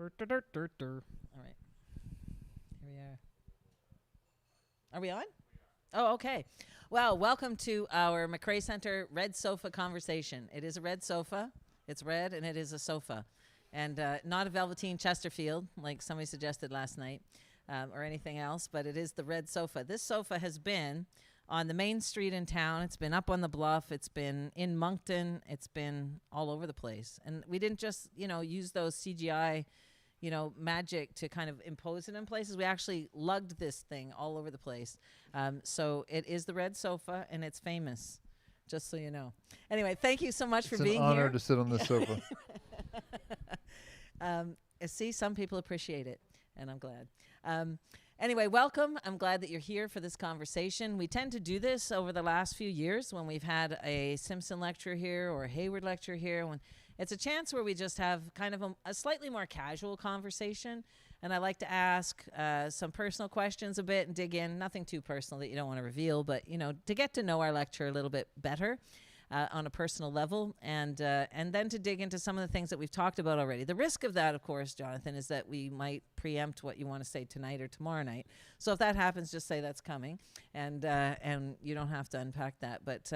All right. Here we are. Are we on? Oh, okay. Well, welcome to our McRae Center Red Sofa Conversation. It is a red sofa. It's red, and it is a sofa. And not a Velveteen Chesterfield, like somebody suggested last night, or anything else, but it is the red sofa. This sofa has been on the main street in town. It's been up on the bluff. It's been in Moncton. It's been all over the place. And we didn't just, use those CGI magic to kind of impose it in places. We actually lugged this thing all over the place. So it is the red sofa, and it's famous, just so you know. Anyway, thank you so much for being here. It's an honor to sit on this sofa. See, some people appreciate it, and I'm glad. Anyway, welcome. I'm glad that you're here for this conversation. We tend to do this over the last few years when we've had a Simpson lecture here or a Hayward lecture here. When it's a chance where we just have kind of a slightly more casual conversation. And I like to ask some personal questions a bit and dig in. Nothing too personal that you don't want to reveal, but, to get to know our lecture a little bit better. On a personal level, and then to dig into some of the things that we've talked about already. The risk of that, of course, Jonathan, is that we might preempt what you want to say tonight or tomorrow night. So if that happens, just say that's coming, and you don't have to unpack that. But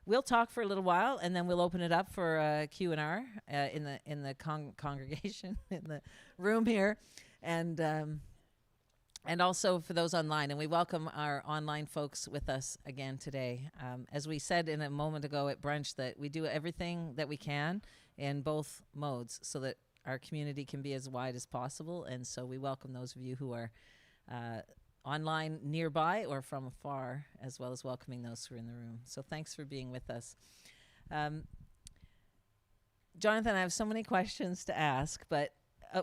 we'll talk for a little while, and then we'll open it up for Q&R in the congregation in the room here, and also for those online. And we welcome our online folks with us again today. As we said in a moment ago at brunch, that we do everything that we can in both modes so that our community can be as wide as possible. And so we welcome those of you who are online nearby or from afar, as well as welcoming those who are in the room. So thanks for being with us. Jonathan, I have so many questions to ask, but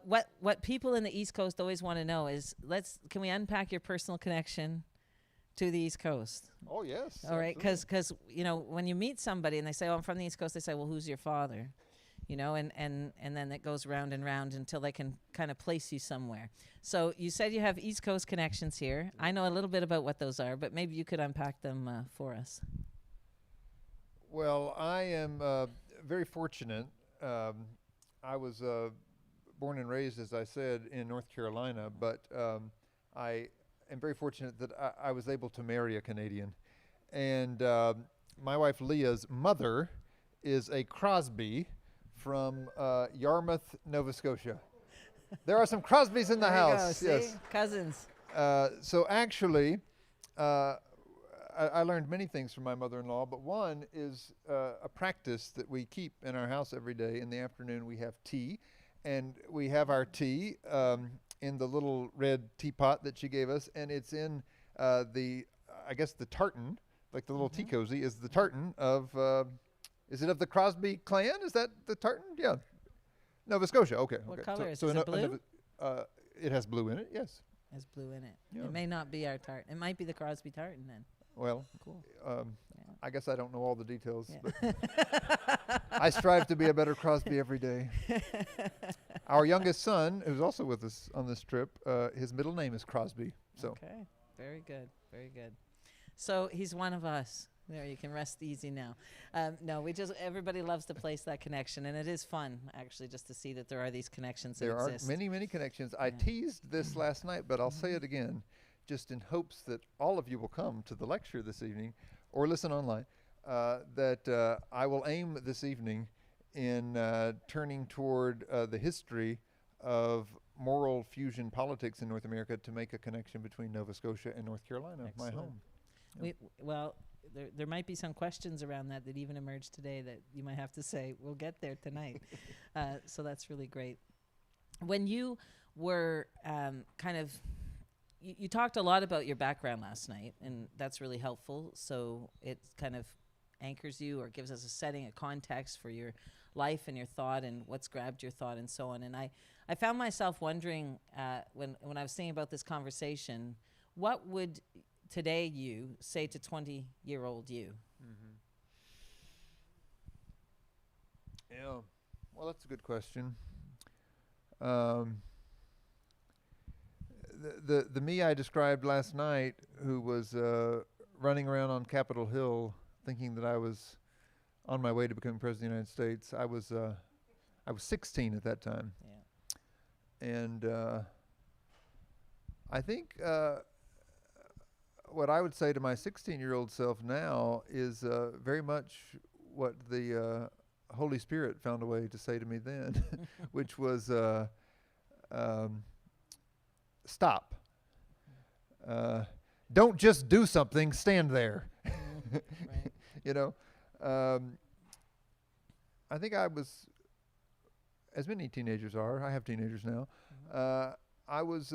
what people in the East Coast always want to know is, can we unpack your personal connection to the East Coast? Oh, yes. All right, because when you meet somebody and they say, "Oh, I'm from the East Coast," they say, "Well, who's your father?" And then it goes round and round until they can kind of place you somewhere. So you said you have East Coast connections here. I know a little bit about what those are, but maybe you could unpack them for us. Well, I am very fortunate. I was born and raised, as I said, in North Carolina, but I am very fortunate that I was able to marry a Canadian. And my wife Leah's mother is a Crosby from Yarmouth, Nova Scotia. There are some Crosbys in the house. There you go. Yes. See? Cousins. So actually, I learned many things from my mother-in-law, but one is a practice that we keep in our house every day. In the afternoon, we have tea. And we have our tea in the little red teapot that she gave us, and it's in the tartan, like the little tea cozy, is the tartan of, is it of the Crosby clan? Is that the tartan? Yeah. Nova Scotia, okay. What color is it? Is it blue? It has blue in it, yes. It has blue in it. Yeah. It may not be our tartan. It might be the Crosby tartan then. Well, cool. I guess I don't know all the details, yeah. but I strive to be a better Crosby every day. Our youngest son, who's also with us on this trip, his middle name is Crosby. So. Okay, very good, very good. So he's one of us. There, you can rest easy now. No, everybody loves to place that connection, and it is fun, actually, just to see that there are these connections that exist. There are many, many connections. I teased this last night, but I'll say it again, just in hopes that all of you will come to the lecture this evening or listen online, that I will aim this evening in turning toward the history of moral fusion politics in North America to make a connection between Nova Scotia and North Carolina, Excellent. my home. Yeah. There might be some questions around that even emerged today that you might have to say, we'll get there tonight. So that's really great. When you were you talked a lot about your background last night, and that's really helpful. So it kind of anchors you or gives us a setting, a context for your life and your thought and what's grabbed your thought and so on. And I found myself wondering when I was thinking about this conversation, what would today you say to 20-year-old you? Mm-hmm. Yeah, well, that's a good question. The me I described last night, who was running around on Capitol Hill thinking that I was on my way to becoming president of the United States, I was 16 at that time. And I think what I would say to my 16-year-old self now is very much what the Holy Spirit found a way to say to me then, which was stop. Don't just do something, stand there. Right. You know, I think I was, as many teenagers are, I have teenagers now, I was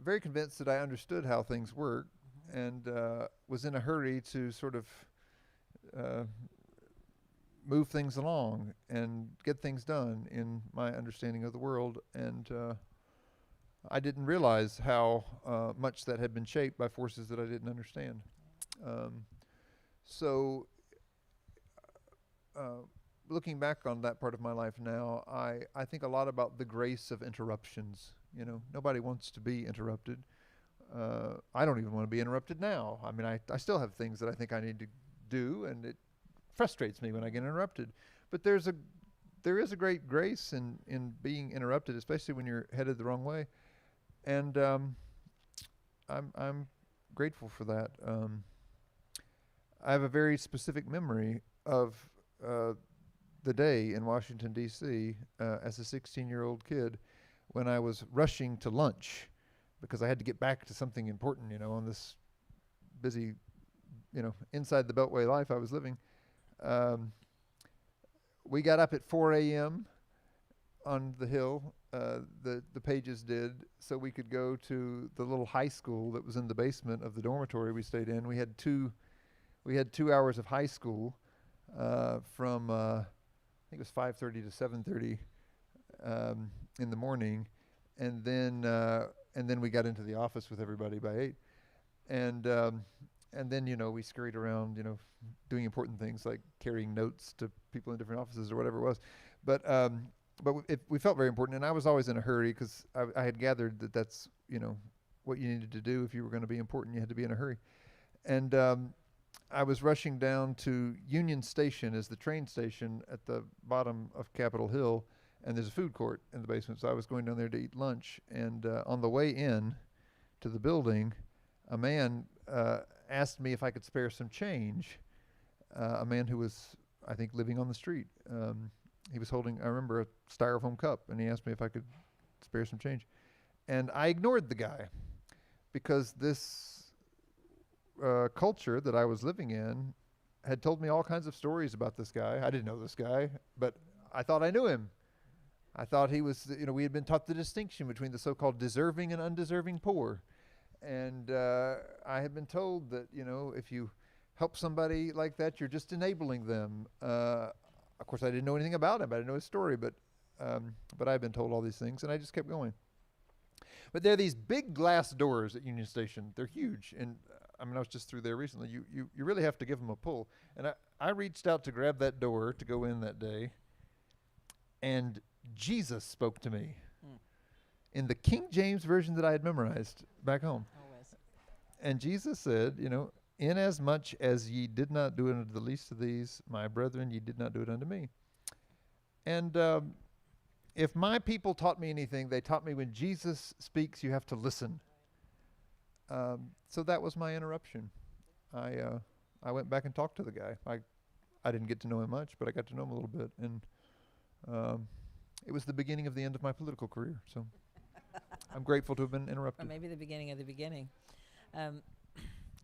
very convinced that I understood how things work, and was in a hurry to sort of move things along and get things done in my understanding of the world. And I didn't realize how much that had been shaped by forces that I didn't understand. So looking back on that part of my life now, I think a lot about the grace of interruptions. You know, nobody wants to be interrupted. I don't even want to be interrupted now. I mean, I still have things that I think I need to do, and it frustrates me when I get interrupted. But there is a great grace in being interrupted, especially when you're headed the wrong way. And I'm grateful for that. I have a very specific memory of the day in Washington, D.C. As a 16-year-old kid when I was rushing to lunch because I had to get back to something important, you know, on this busy, you know, inside the Beltway life I was living. We got up at 4 a.m. on the Hill, the Pages did, so we could go to the little high school that was in the basement of the dormitory we stayed in. We had 2 hours of high school from I think it was 5:30 to 7:30 in the morning, and then we got into the office with everybody by 8, and then, you know, we scurried around, you know, doing important things like carrying notes to people in different offices or whatever it was, but we felt very important, and I was always in a hurry because I had gathered that that's, you know, what you needed to do if you were going to be important. You had to be in a hurry, and I was rushing down to Union Station, as the train station at the bottom of Capitol Hill, and there's a food court in the basement, so I was going down there to eat lunch, and on the way in to the building, a man asked me if I could spare some change, a man who was, I think, living on the street. He was holding, I remember, a styrofoam cup, and he asked me if I could spare some change. And I ignored the guy because this culture that I was living in had told me all kinds of stories about this guy. I didn't know this guy, but I thought I knew him. I thought he was, you know, we had been taught the distinction between the so-called deserving and undeserving poor. And I had been told that, you know, if you help somebody like that, you're just enabling them. Of course, I didn't know anything about him. I didn't know his story, but I've been told all these things, and I just kept going. But there are these big glass doors at Union Station. They're huge, and I mean, I was just through there recently. You really have to give them a pull. And I reached out to grab that door to go in that day, and Jesus spoke to me in the King James version that I had memorized back home. Always. And Jesus said, you know, inasmuch as ye did not do it unto the least of these, my brethren, ye did not do it unto me. And if my people taught me anything, they taught me when Jesus speaks, you have to listen. So that was my interruption. I went back and talked to the guy. I didn't get to know him much, but I got to know him a little bit. And it was the beginning of the end of my political career. So I'm grateful to have been interrupted. Or maybe the beginning of the beginning.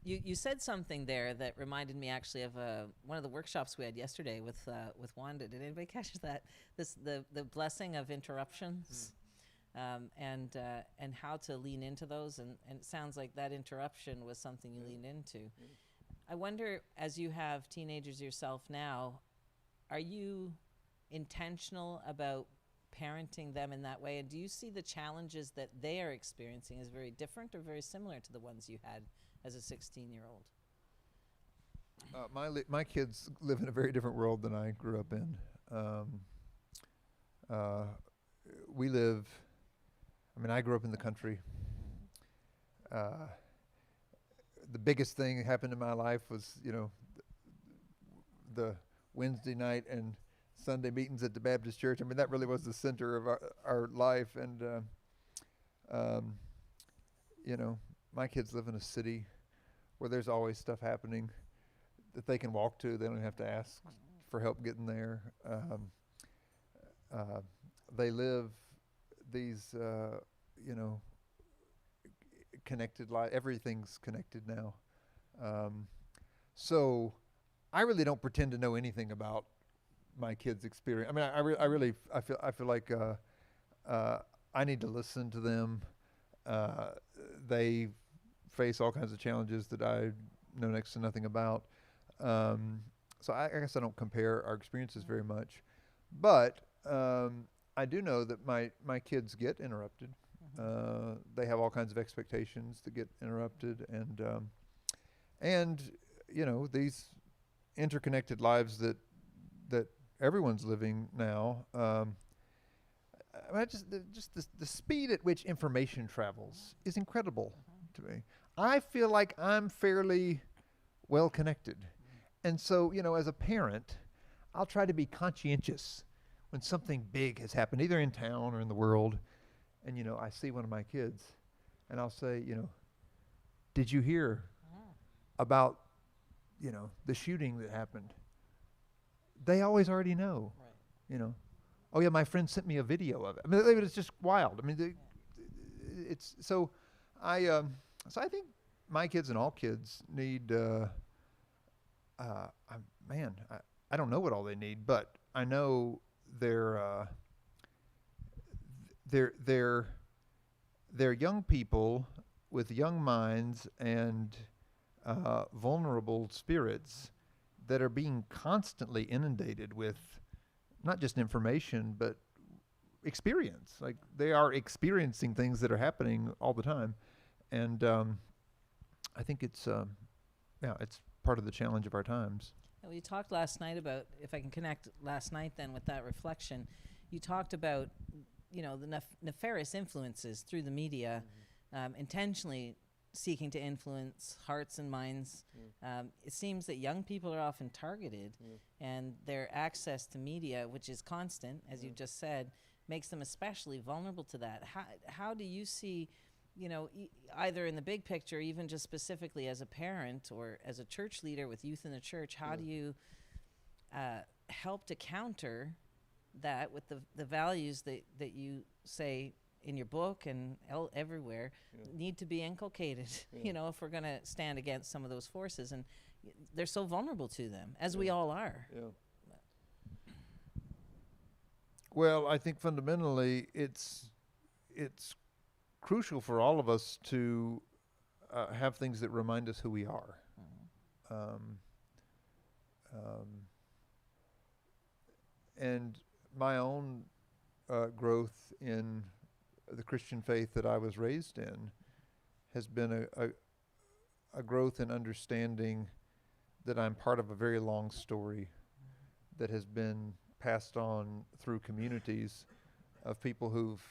You said something there that reminded me actually of one of the workshops we had yesterday with Wanda. Did anybody catch that? The blessing of interruptions, and how to lean into those. And it sounds like that interruption was something you leaned into. I wonder, as you have teenagers yourself now, are you intentional about parenting them in that way? And do you see the challenges that they are experiencing as very different or very similar to the ones you had as a 16-year-old? My kids live in a very different world than I grew up in. We live, I mean, I grew up in the country. The biggest thing that happened in my life was, you know, the Wednesday night and Sunday meetings at the Baptist church. I mean, that really was the center of our life. And, you know, my kids live in a city where there's always stuff happening that they can walk to. They don't have to ask for help getting there. They live these, you know, connected life. Everything's connected now. So I really don't pretend to know anything about my kids' experience. I mean, I feel like I need to listen to them. They face all kinds of challenges that I know next to nothing about. So I guess I don't compare our experiences very much, but I do know that my kids get interrupted. They have all kinds of expectations that get interrupted, and you know, these interconnected lives that everyone's living now. I just the speed at which information travels is incredible to me. I feel like I'm fairly well connected, and so, you know, as a parent, I'll try to be conscientious when something big has happened, either in town or in the world, and, you know, I see one of my kids, and I'll say, you know, did you hear about, you know, the shooting that happened? They always already know, you know. Oh yeah, my friend sent me a video of it. I mean, it's just wild. I mean, it's so. I think my kids and all kids need. I don't know what all they need, but I know they're young people with young minds and vulnerable spirits that are being constantly inundated with not just information, but experience. Like, they are experiencing things that are happening all the time. And I think it's part of the challenge of our times. And we talked last night about, if I can connect last night then with that reflection, you talked about, you know, the nefarious influences through the media, intentionally seeking to influence hearts and minds. It seems that young people are often targeted, and their access to media, which is constant, as you just said, makes them especially vulnerable to that. How do you see, you know, either in the big picture, even just specifically as a parent or as a church leader with youth in the church, how do you help to counter that with the values that you say in your book and everywhere need to be inculcated, you know, if we're going to stand against some of those forces? And they're so vulnerable to them, as we all are. Well, I think fundamentally it's crucial for all of us to have things that remind us who we are. And my own growth in the Christian faith that I was raised in has been a growth in understanding that I'm part of a very long story that has been passed on through communities of people who've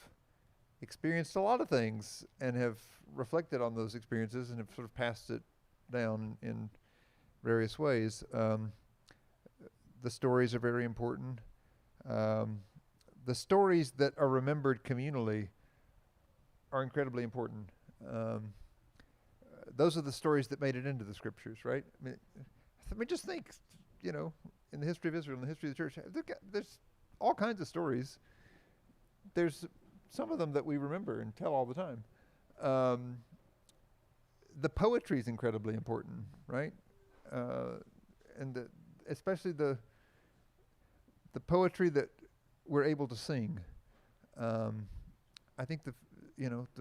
experienced a lot of things and have reflected on those experiences and have sort of passed it down in various ways. The stories are very important. The stories that are remembered communally are incredibly important. Those are the stories that made it into the scriptures, right? I mean, just think, you know, in the history of Israel, in the history of the church, there's all kinds of stories. There's some of them that we remember and tell all the time. The poetry is incredibly important, right? And especially the poetry that we're able to sing. I think the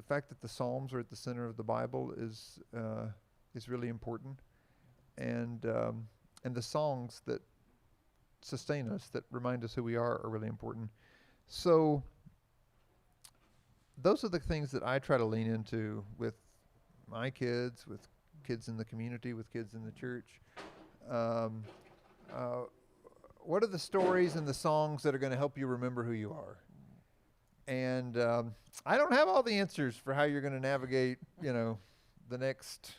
fact that the Psalms are at the center of the Bible is really important, and the songs that sustain us, that remind us who we are really important. So those are the things that I try to lean into with my kids, with kids in the community, with kids in the church. What are the stories and the songs that are going to help you remember who you are? And I don't have all the answers for how you're going to navigate, you know, the next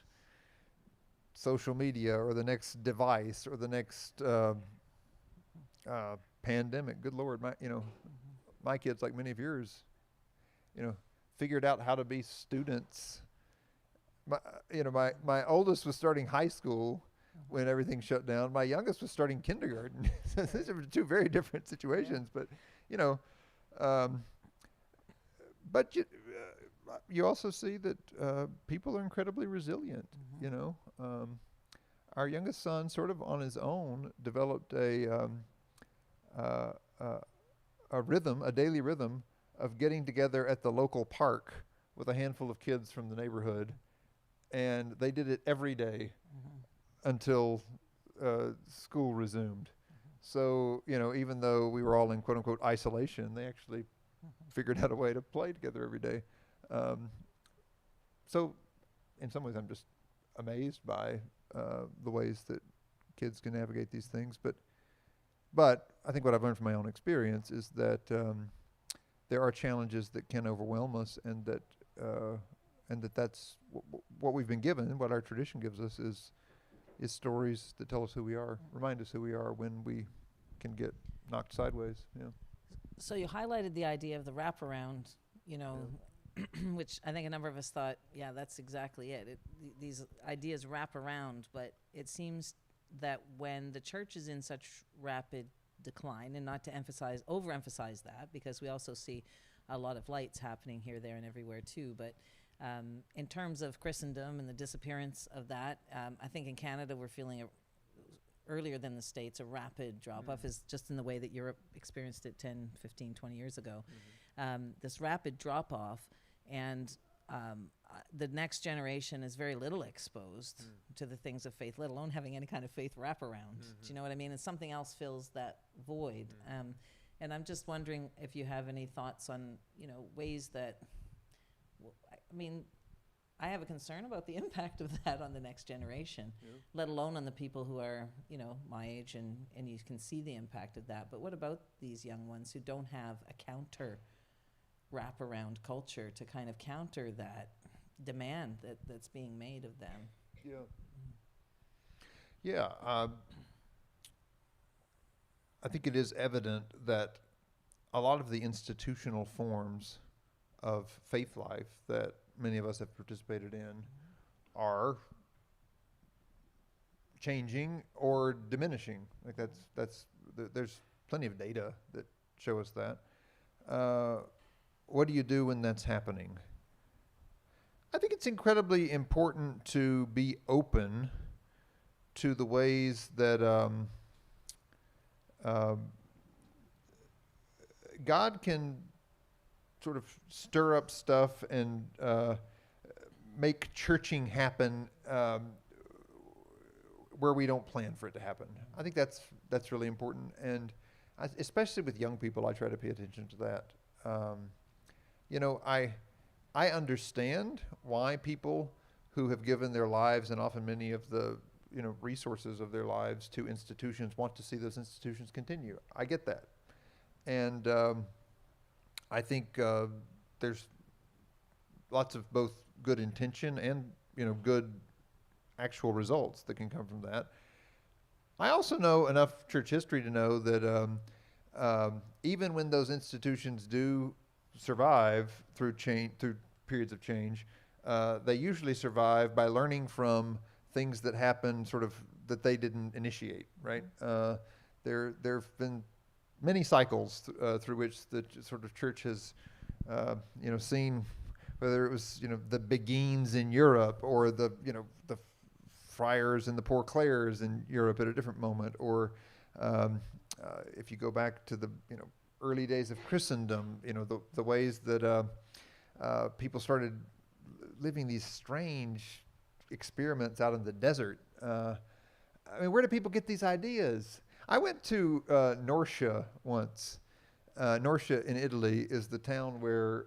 social media or the next device or the next pandemic. Good Lord, my kids, like many of yours, figured out how to be students. My oldest was starting high school when everything shut down. My youngest was starting kindergarten. So these are two very different situations, but but you also see that people are incredibly resilient. Our youngest son, sort of on his own, developed a rhythm, a daily rhythm of getting together at the local park with a handful of kids from the neighborhood, and they did it every day until school resumed. So, even though we were all in quote unquote isolation, they actually figured out a way to play together every day. So in some ways I'm just amazed by the ways that kids can navigate these things. But I think what I've learned from my own experience is that there are challenges that can overwhelm us, and that's what we've been given. What our tradition gives us is stories that tell us who we are, remind us who we are when we can get knocked sideways. Yeah. So you highlighted the idea of the wraparound, which I think a number of us thought, yeah, that's exactly it. These ideas wrap around, but it seems that when the church is in such rapid decline, and not to overemphasize that, because we also see a lot of lights happening here, there, and everywhere too, but in terms of Christendom and the disappearance of that, I think in Canada we're feeling earlier than the States, a rapid drop-off is just in the way that Europe experienced it 10, 15, 20 years ago. This rapid drop-off, and the next generation is very little exposed to the things of faith, let alone having any kind of faith wraparound. Do you know what I mean? And something else fills that void. And I'm just wondering if you have any thoughts on, ways that, I have a concern about the impact of that on the next generation, let alone on the people who are, my age, and you can see the impact of that. But what about these young ones who don't have a counter wraparound culture to kind of counter that demand that's being made of them? I think it is evident that a lot of the institutional forms of faith life that many of us have participated in are changing or diminishing. Like there's plenty of data that show us that. What do you do when that's happening? I think it's incredibly important to be open to the ways that God can sort of stir up stuff and make churching happen where we don't plan for it to happen. I think that's really important, and especially with young people, I try to pay attention to that. I understand why people who have given their lives, and often many of the resources of their lives, to institutions want to see those institutions continue. I get that, and I think there's lots of both good intention and good actual results that can come from that. I also know enough church history to know that even when those institutions do survive through periods of change, they usually survive by learning from things that happen sort of that they didn't initiate, right? There've been many cycles through which the sort of church has, seen, whether it was, the Beguines in Europe, or the friars and the Poor Clares in Europe at a different moment, or if you go back to the, early days of Christendom, the ways that people started living these strange experiments out in the desert. Where do people get these ideas? I went to Norcia once. Norcia in Italy is the town where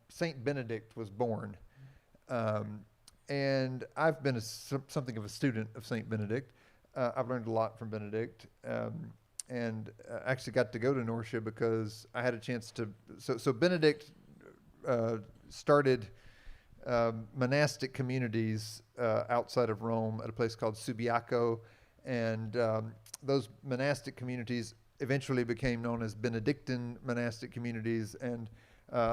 Saint Benedict was born. And I've been something of a student of Saint Benedict. I've learned a lot from Benedict. And actually got to go to Norcia because I had a chance to. So Benedict started monastic communities outside of Rome at a place called Subiaco, and those monastic communities eventually became known as Benedictine monastic communities, and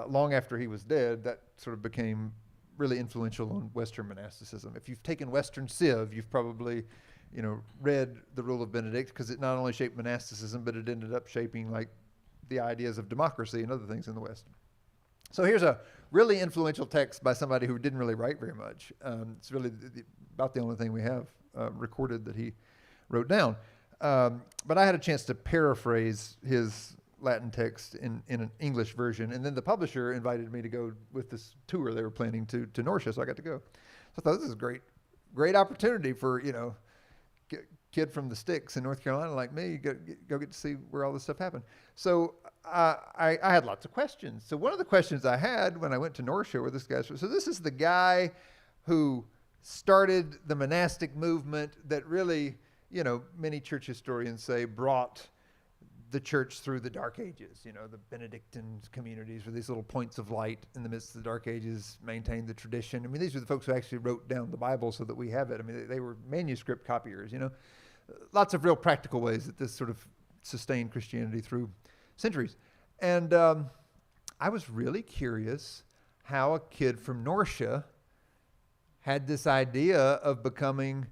long after he was dead, that sort of became really influential on Western monasticism. If you've taken Western Civ, you've probably, read the Rule of Benedict, because it not only shaped monasticism, but it ended up shaping like the ideas of democracy and other things in the West. So here's a really influential text by somebody who didn't really write very much. It's really about the only thing we have recorded that he wrote down. But I had a chance to paraphrase his Latin text in an English version, and then the publisher invited me to go with this tour they were planning to Norcia, so I got to go. So I thought, this is a great opportunity for, kid from the sticks in North Carolina like me, go get to see where all this stuff happened. So I had lots of questions. So one of the questions I had when I went to Norcia were this guy. So this is the guy who started the monastic movement that really, many church historians say brought the church through the Dark Ages. The Benedictine communities were these little points of light in the midst of the Dark Ages, maintained the tradition. I mean, these are the folks who actually wrote down the Bible so that we have it. I mean, they were manuscript copiers, Lots of real practical ways that this sort of sustained Christianity through centuries. And I was really curious how a kid from Norcia had this idea of becoming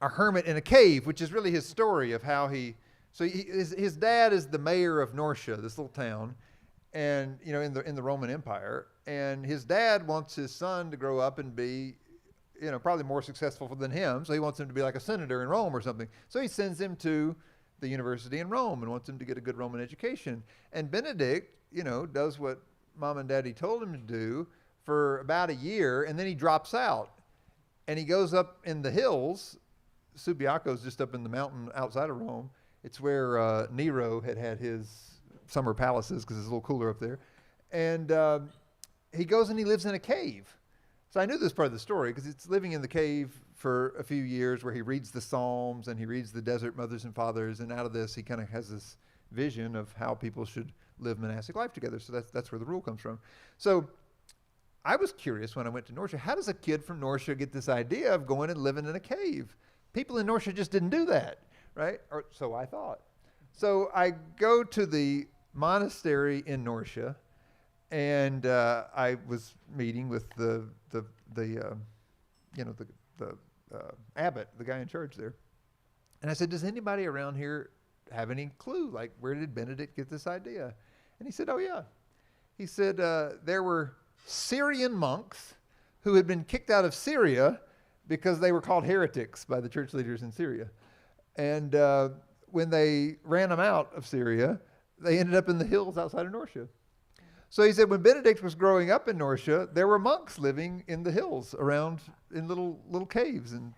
a hermit in a cave, which is really his story of how his dad is the mayor of Norcia, this little town, and in the Roman Empire, and his dad wants his son to grow up and be probably more successful than him, so he wants him to be like a senator in Rome or something. So he sends him to the university in Rome and wants him to get a good Roman education. And Benedict, does what mom and daddy told him to do for about a year, and then he drops out. And he goes up in the hills. Subiaco's just up in the mountain outside of Rome. It's where Nero had his summer palaces, because it's a little cooler up there. And he goes and he lives in a cave. So I knew this part of the story because it's living in the cave for a few years where he reads the Psalms and he reads the Desert Mothers and Fathers. And out of this, he kind of has this vision of how people should live monastic life together. So that's where the rule comes from. So I was curious when I went to Norcia, how does a kid from Norcia get this idea of going and living in a cave? People in Norcia just didn't do that, right? Or so I thought. So I go to the monastery in Norcia, and I was meeting with the abbot, the guy in charge there. And I said, does anybody around here have any clue? Like, where did Benedict get this idea? And he said, oh, yeah. He said there were Syrian monks who had been kicked out of Syria because they were called heretics by the church leaders in Syria. And when they ran them out of Syria, they ended up in the hills outside of Norcia. So he said when Benedict was growing up in Norcia, there were monks living in the hills around in little caves and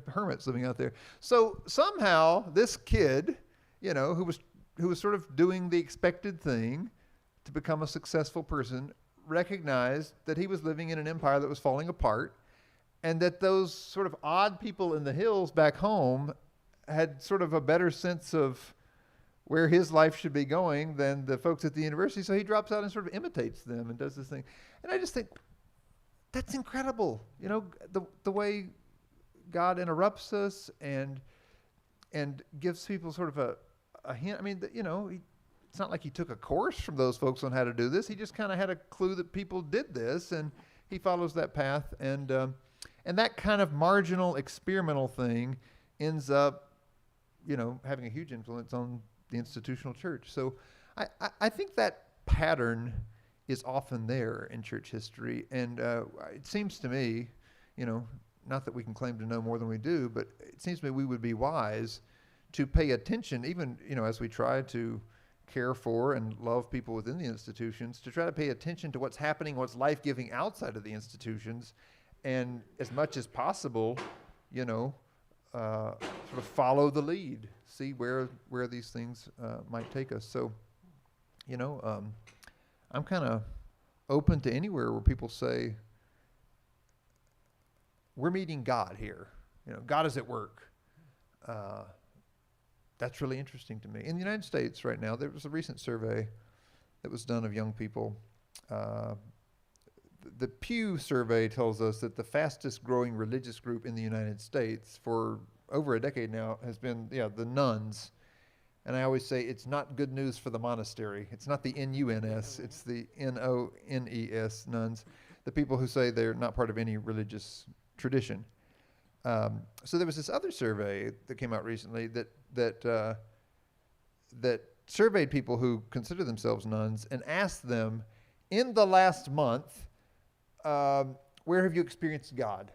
hermits living out there. So somehow this kid, who was sort of doing the expected thing to become a successful person, recognized that he was living in an empire that was falling apart, and that those sort of odd people in the hills back home had sort of a better sense of where his life should be going than the folks at the university. So he drops out and sort of imitates them and does this thing. And I just think, that's incredible. The way God interrupts us and gives people sort of a hint. I mean, it's not like he took a course from those folks on how to do this. He just kind of had a clue that people did this, and he follows that path. And that kind of marginal experimental thing ends up, having a huge influence on the institutional church. So I think that pattern is often there in church history. And it seems to me, not that we can claim to know more than we do, but it seems to me we would be wise to pay attention, even, as we try to care for and love people within the institutions, to try to pay attention to what's happening, what's life-giving outside of the institutions, and as much as possible, sort of follow the lead, see where these things might take us. So, I'm kind of open to anywhere where people say, we're meeting God here. God is at work. That's really interesting to me. In the United States right now, there was a recent survey that was done of young people. The Pew survey tells us that the fastest growing religious group in the United States for over a decade now has been, the nuns. And I always say it's not good news for the monastery. It's not the N-U-N-S, it's the N-O-N-E-S, nuns, the people who say they're not part of any religious tradition. So there was this other survey that came out recently that surveyed people who consider themselves nuns and asked them, in the last month, where have you experienced God?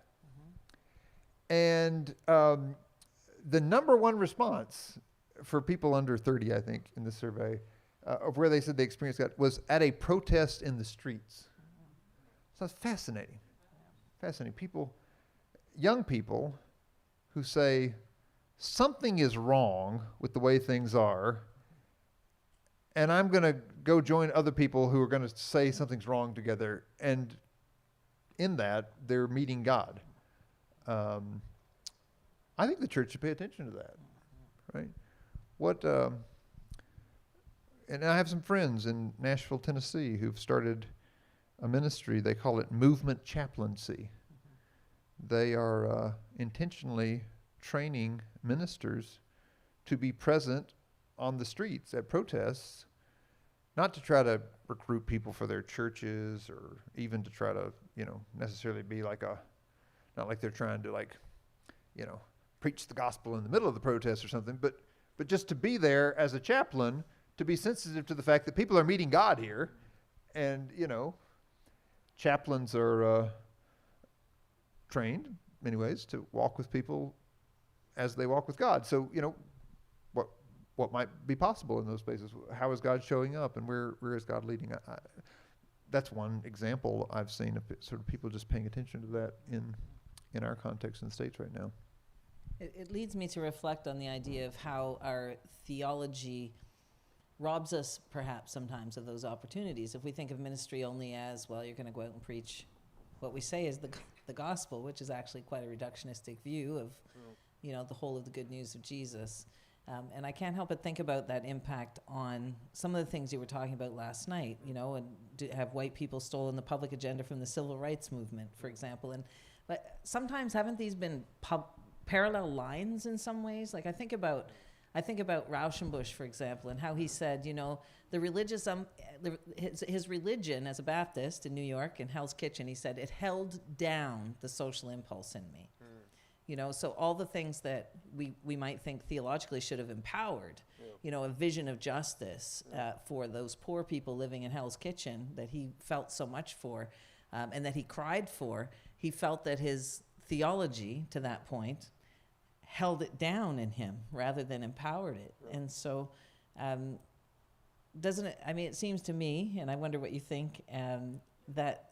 And the number one response for people under 30, I think, in the survey, of where they said they experienced God was at a protest in the streets. So it's fascinating. Fascinating. People, young people who say something is wrong with the way things are, and I'm going to go join other people who are going to say something's wrong together, and in that, they're meeting God. I think the church should pay attention to that, right? And I have some friends in Nashville, Tennessee, who've started a ministry. They call it movement chaplaincy. They are intentionally training ministers to be present on the streets at protests, not to try to recruit people for their churches or even to try to, necessarily be not like they're trying to preach the gospel in the middle of the protest or something, but just to be there as a chaplain, to be sensitive to the fact that people are meeting God here. And, chaplains are trained in many ways to walk with people as they walk with God. So, what might be possible in those spaces? How is God showing up, and where is God leading? That's one example I've seen of sort of people just paying attention to that in our context in the States right now. It leads me to reflect on the idea of how our theology robs us perhaps sometimes of those opportunities. If we think of ministry only as, well, you're going to go out and preach what we say is the gospel, which is actually quite a reductionistic view of, the whole of the good news of Jesus. And I can't help but think about that impact on some of the things you were talking about last night, and have white people stolen the public agenda from the civil rights movement, for example. But sometimes haven't these been parallel lines in some ways? Like I think about Rauschenbusch, for example, and how he said, the religious, his religion as a Baptist in New York in Hell's Kitchen, he said, it held down the social impulse in me. So all the things that we might think theologically should have empowered, a vision of justice for those poor people living in Hell's Kitchen that he felt so much for, and that he cried for. He felt that his theology, to that point, held it down in him rather than empowered it. Yeah. And so doesn't it, it seems to me, and I wonder what you think, that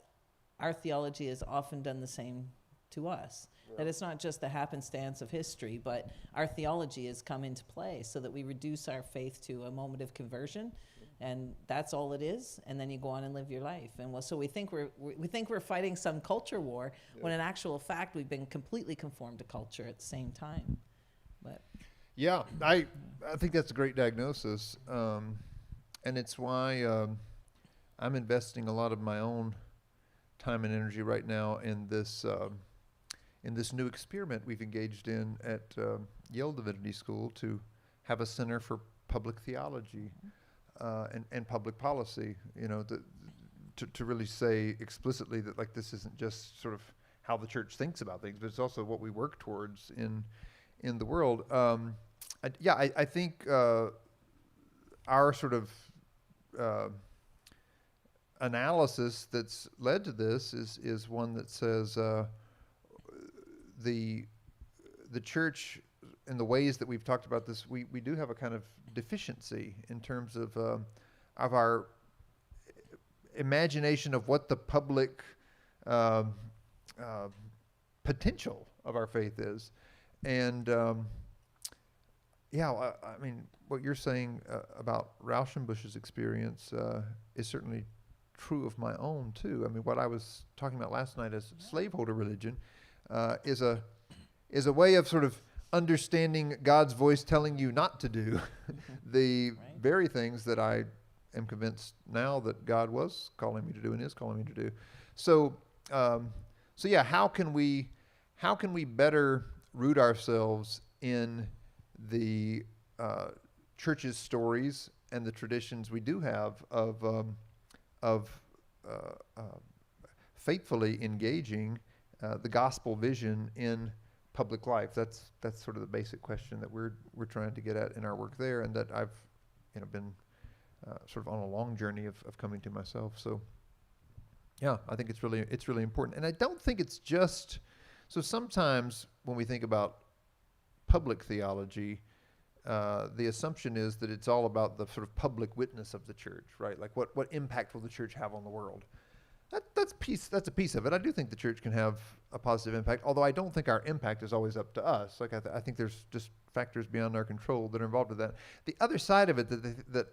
our theology has often done the same to us. Yeah. That it's not just the happenstance of history, but our theology has come into play so that we reduce our faith to a moment of conversion, and that's all it is, and then you go on and live your life. And so we think we're fighting some culture war, when in actual fact we've been completely conformed to culture at the same time. But yeah, I think that's a great diagnosis, and it's why I'm investing a lot of my own time and energy right now in this new experiment we've engaged in at Yale Divinity School to have a center for public theology. And public policy, to really say explicitly that this isn't just sort of how the church thinks about things, but it's also what we work towards in the world. I think our sort of analysis that's led to this is one that says the church, in the ways that we've talked about this, we do have a kind of deficiency in terms of our imagination of what the public potential of our faith is. And what you're saying about Rauschenbusch's experience is certainly true of my own too. What I was talking about last night as slaveholder religion is a way of sort of understanding God's voice telling you not to do the very things that I am convinced now that God was calling me to do and is calling me to do. So how can we better root ourselves in the church's stories and the traditions we do have of faithfully engaging the gospel vision in public life. That's sort of the basic question that we're trying to get at in our work there, and that I've been sort of on a long journey of coming to myself. So yeah, I think it's really important. And I don't think it's just, so sometimes when we think about public theology, the assumption is that it's all about the sort of public witness of the church, right? Like what impact will the church have on the world? That's a piece of it. I do think the church can have a positive impact, although I don't think our impact is always up to us. Like I think there's just factors beyond our control that are involved with that. The other side of it that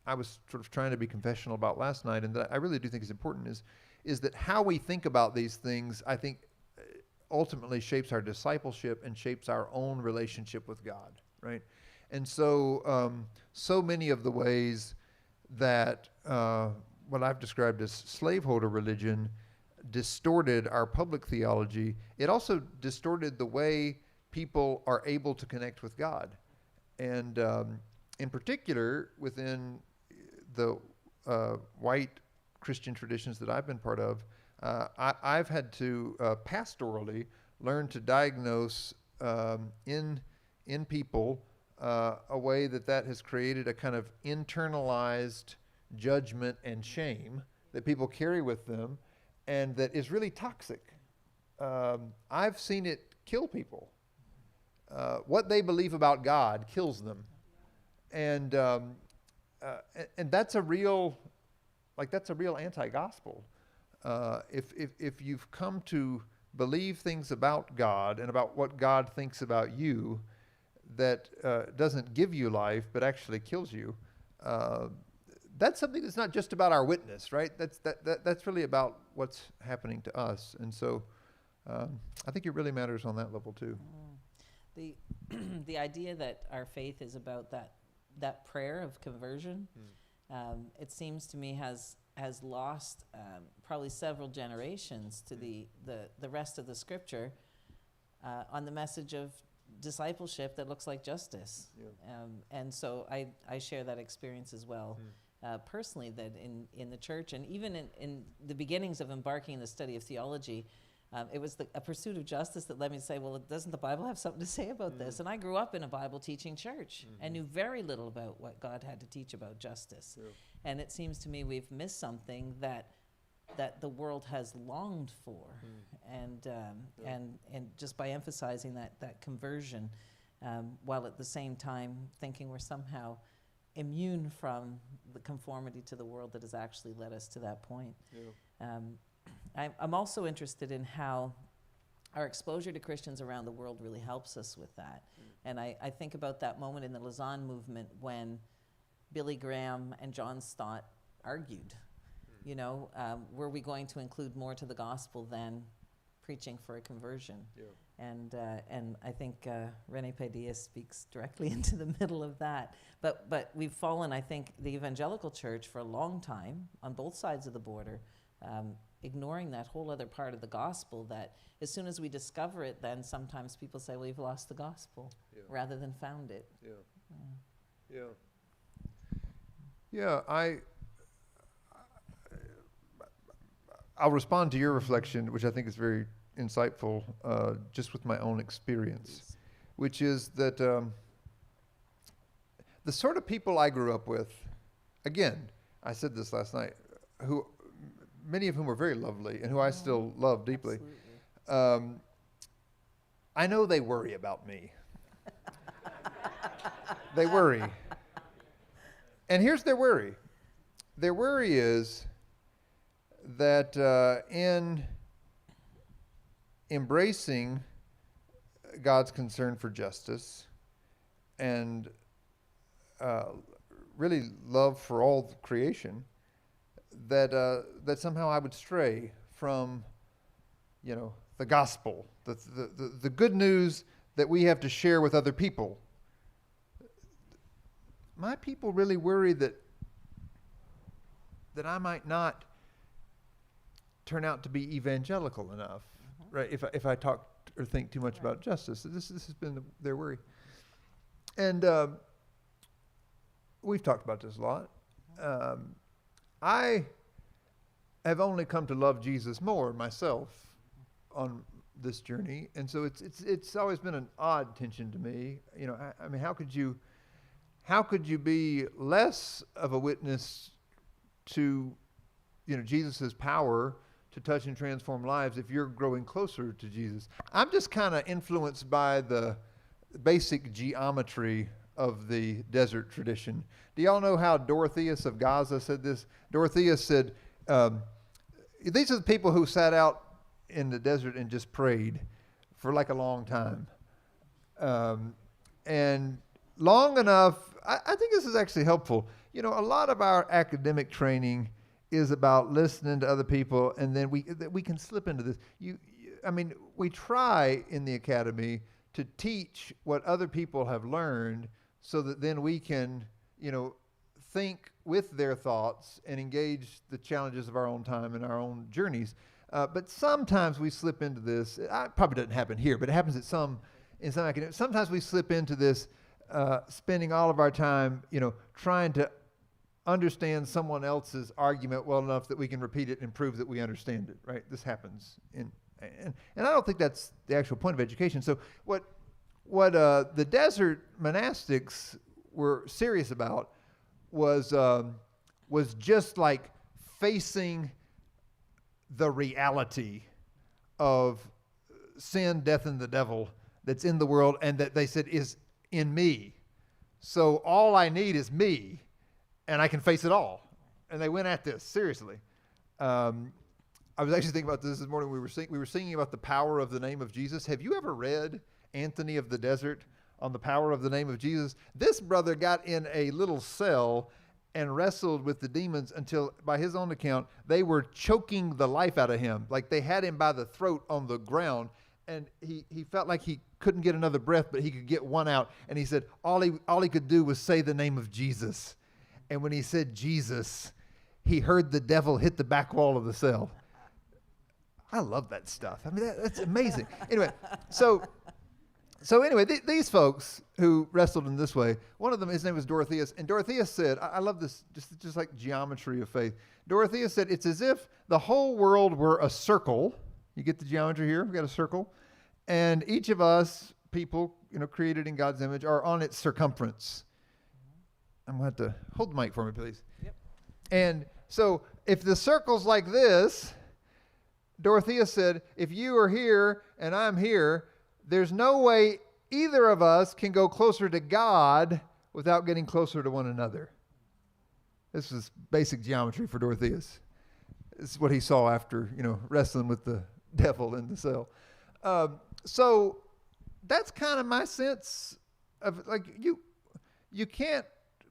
I was sort of trying to be confessional about last night, and that I really do think is important, is that how we think about these things, I think, ultimately shapes our discipleship and shapes our own relationship with God, right? And so, so many of the ways that what I've described as slaveholder religion distorted our public theology, it also distorted the way people are able to connect with God. And in particular, within the white Christian traditions that I've been part of, I've had to pastorally learn to diagnose in people a way that has created a kind of internalized judgment and shame that people carry with them, and that is really toxic. I've seen it kill people. What they believe about God kills them, and that's a real anti-gospel. If you've come to believe things about God and about what God thinks about you that doesn't give you life but actually kills you, that's something that's not just about our witness, right? That's really about what's happening to us. And so I think it really matters on that level too. The idea that our faith is about that prayer of conversion, it seems to me has lost probably several generations to the rest of the scripture on the message of discipleship that looks like justice. Yeah. And so I share that experience as well. Personally, that in the church, and even in the beginnings of embarking in the study of theology, it was a pursuit of justice that led me to say, well, doesn't the Bible have something to say about this? And I grew up in a Bible teaching church and knew very little about what God had to teach about justice. Yeah. And it seems to me we've missed something that the world has longed for, and just by emphasizing that conversion, while at the same time thinking we're somehow immune from the conformity to the world that has actually led us to that point. Yeah. I'm also interested in how our exposure to Christians around the world really helps us with that. And I think about that moment in the Lausanne movement when Billy Graham and John Stott argued. Were we going to include more to the gospel than preaching for a conversion? Yeah. And I think René Padilla speaks directly into the middle of that. But we've fallen, I think, the evangelical church for a long time on both sides of the border, ignoring that whole other part of the gospel that as soon as we discover it, then sometimes people say, well, you've lost the gospel, rather than found it. I'll respond to your reflection, which I think is very insightful, just with my own experience, which is that the sort of people I grew up with, again, I said this last night, many of whom were very lovely and who I still love deeply. I know they worry about me. They worry. And here's their worry. Their worry is that in embracing God's concern for justice and really love for all creation, that somehow I would stray from, the gospel, the good news that we have to share with other people. My people really worry that I might not turn out to be evangelical enough, right? If I talk or think too much about justice, this has been their worry, and we've talked about this a lot. I have only come to love Jesus more myself on this journey, and so it's always been an odd tension to me. You know, I mean, how could you be less of a witness to, you know, Jesus's power to touch and transform lives if you're growing closer to Jesus? I'm just kind of influenced by the basic geometry of the desert tradition. Do y'all know how Dorotheus of Gaza said this? Dorotheus said, these are the people who sat out in the desert and just prayed for like a long time. And long enough, I think this is actually helpful. You know, a lot of our academic training is about listening to other people, and then we can slip into this. I mean, we try in the academy to teach what other people have learned so that then we can, you know, think with their thoughts and engage the challenges of our own time and our own journeys. But sometimes we slip into this. It probably doesn't happen here, but it happens in some academic. Sometimes we slip into this, spending all of our time, you know, trying to understand someone else's argument well enough that we can repeat it and prove that we understand it, right? This happens and I don't think that's the actual point of education. So what the desert monastics were serious about was just like facing the reality of sin, death, and the devil that's in the world, and that they said is in me. So all I need is me, and I can face it all. And they went at this seriously. I was actually thinking about this morning. We were singing about the power of the name of Jesus. Have you ever read Anthony of the Desert on the power of the name of Jesus? This brother got in a little cell and wrestled with the demons until, by his own account, they were choking the life out of him. Like they had him by the throat on the ground, and he felt like he couldn't get another breath, but he could get one out. And he said all he could do was say the name of Jesus. And when he said Jesus, he heard the devil hit the back wall of the cell. I love that stuff. I mean, that's amazing. Anyway, so anyway, these folks who wrestled in this way, one of them, his name was Dorotheus, and Dorotheus said, I love this, just like geometry of faith. Dorotheus said, it's as if the whole world were a circle. You get the geometry here? We've got a circle. And each of us, people, you know, created in God's image, are on its circumference. I'm going to have to hold the mic for me, please. Yep. And so if the circle's like this, Dorotheus said, if you are here and I'm here, there's no way either of us can go closer to God without getting closer to one another. This is basic geometry for Dorotheus. This is what he saw after, you know, wrestling with the devil in the cell. So that's kind of my sense of, like, you can't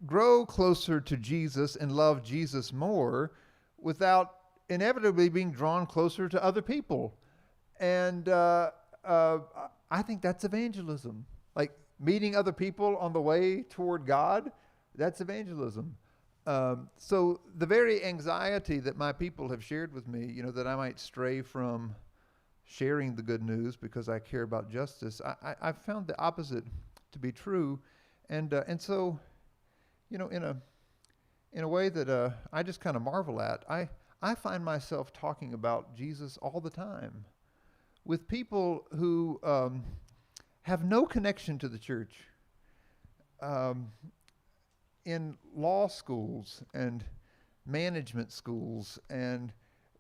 grow closer to Jesus and love Jesus more without inevitably being drawn closer to other people. And I think that's evangelism. Like meeting other people on the way toward God, that's evangelism. So the very anxiety that my people have shared with me, you know, that I might stray from sharing the good news because I care about justice, I've found the opposite to be true. And so, you know, in a way that I just kind of marvel at, I find myself talking about Jesus all the time with people who have no connection to the church, in law schools and management schools, and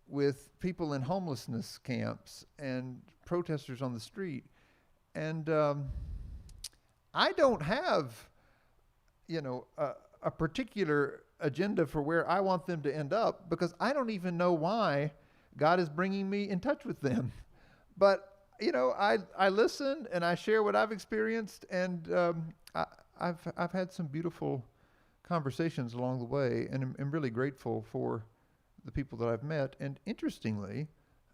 with people in homelessness camps and protesters on the street. And I don't have, you know, a particular agenda for where I want them to end up, because I don't even know why God is bringing me in touch with them. But, you know, I listen and I share what I've experienced, and I've had some beautiful conversations along the way, and I'm really grateful for the people that I've met. And interestingly,